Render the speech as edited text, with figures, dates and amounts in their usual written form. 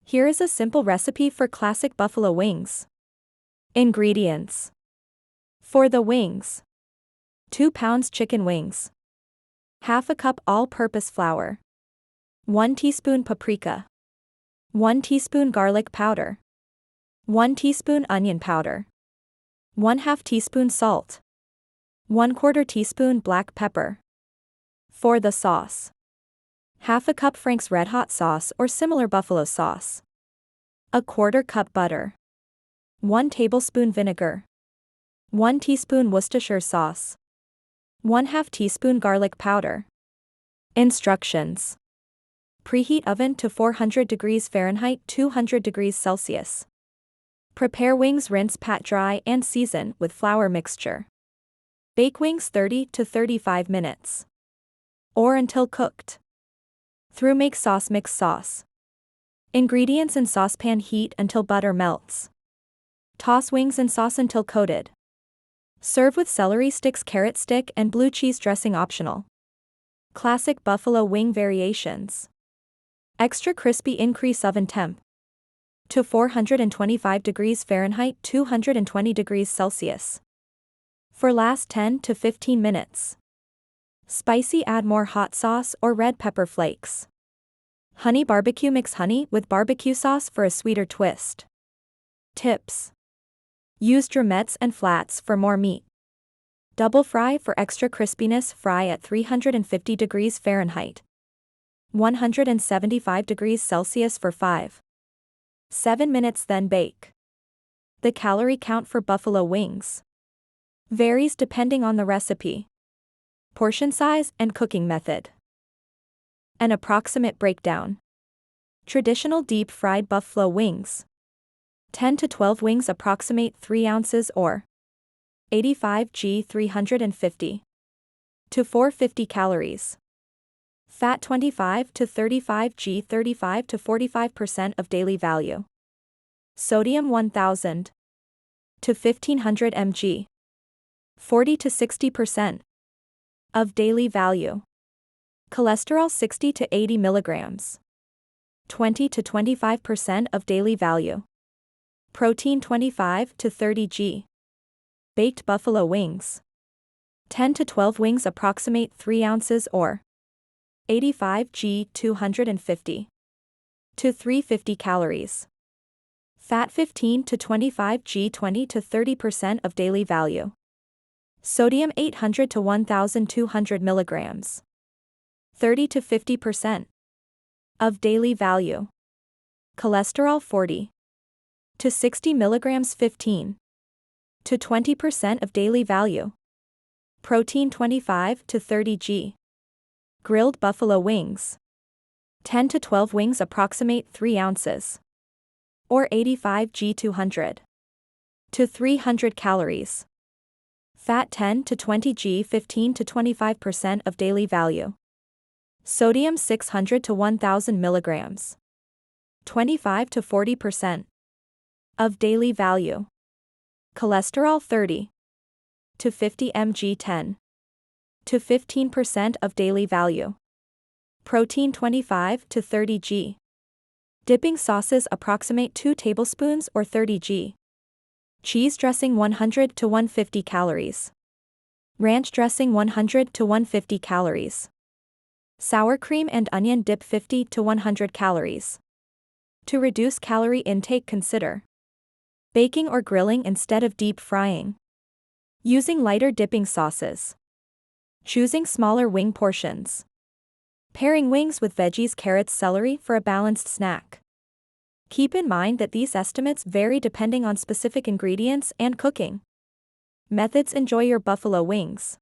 Here is a simple recipe for classic buffalo wings. Ingredients. For the wings: 2 pounds chicken wings, half a cup all-purpose flour, 1 teaspoon paprika, 1 teaspoon garlic powder, 1 teaspoon onion powder, 1/2 teaspoon salt, 1/4 teaspoon black pepper. For the sauce: half a cup Frank's Red Hot sauce or similar buffalo sauce, 1/4 cup butter, 1 tablespoon vinegar, 1 teaspoon Worcestershire sauce, 1/2 teaspoon garlic powder. Instructions. Preheat oven to 400 degrees Fahrenheit 200 degrees Celsius. Prepare wings, rinse, pat dry and season with flour mixture. Bake wings 30 to 35 minutes. Or until cooked. Through make sauce: mix sauce. Ingredients in saucepan: heat until butter melts. Toss wings in sauce until coated. Serve with celery sticks, carrot stick and blue cheese dressing optional. Classic buffalo wing variations. Extra crispy: increase oven temp to 425 degrees Fahrenheit 220 degrees Celsius. For last 10 to 15 minutes. Spicy: add more hot sauce or red pepper flakes. Honey barbecue: mix honey with barbecue sauce for a sweeter twist. Tips. Use drumettes and flats for more meat. Double fry for extra crispiness. Fry at 350 degrees Fahrenheit 175 degrees Celsius for 5-7 minutes, then bake. The calorie count for buffalo wings varies depending on the recipe, portion size and cooking method. An approximate breakdown. Traditional deep-fried buffalo wings: 10 to 12 wings approximate 3 ounces or 85 g 350 to 450 calories. Fat: 25 to 35 g 35 to 45% of daily value. Sodium: 1000 to 1500 mg 40 to 60% of daily value. Cholesterol: 60 to 80 milligrams 20 to 25% of daily value. Protein: 25 to 30 g. Baked buffalo wings: 10 to 12 wings approximate 3 ounces or 85 g 250 to 350 calories. Fat: 15 to 25 g 20 to 30% of daily value. Sodium: 800 to 1200 milligrams 30 to 50% of daily value. Cholesterol: 40 to 60 milligrams 15 to 20% of daily value. Protein: 25 to 30 g. Grilled buffalo wings: 10 to 12 wings approximate 3 ounces or 85 g 200 to 300 calories. Fat: 10 to 20 g 15 to 25% of daily value. Sodium: 600 to 1000 milligrams 25 to 40% of daily value. Cholesterol: 30 to 50 mg 10 to 15% of daily value. Protein: 25 to 30 g. Dipping sauces approximate 2 tablespoons or 30 g. Cheese dressing: 100 to 150 calories. Ranch dressing: 100 to 150 calories. Sour cream and onion dip: 50 to 100 calories. To reduce calorie intake, consider baking or grilling instead of deep frying. Using lighter dipping sauces. Choosing smaller wing portions. Pairing wings with veggies: carrots, celery for a balanced snack. Keep in mind that these estimates vary depending on specific ingredients and cooking methods. Enjoy your buffalo wings.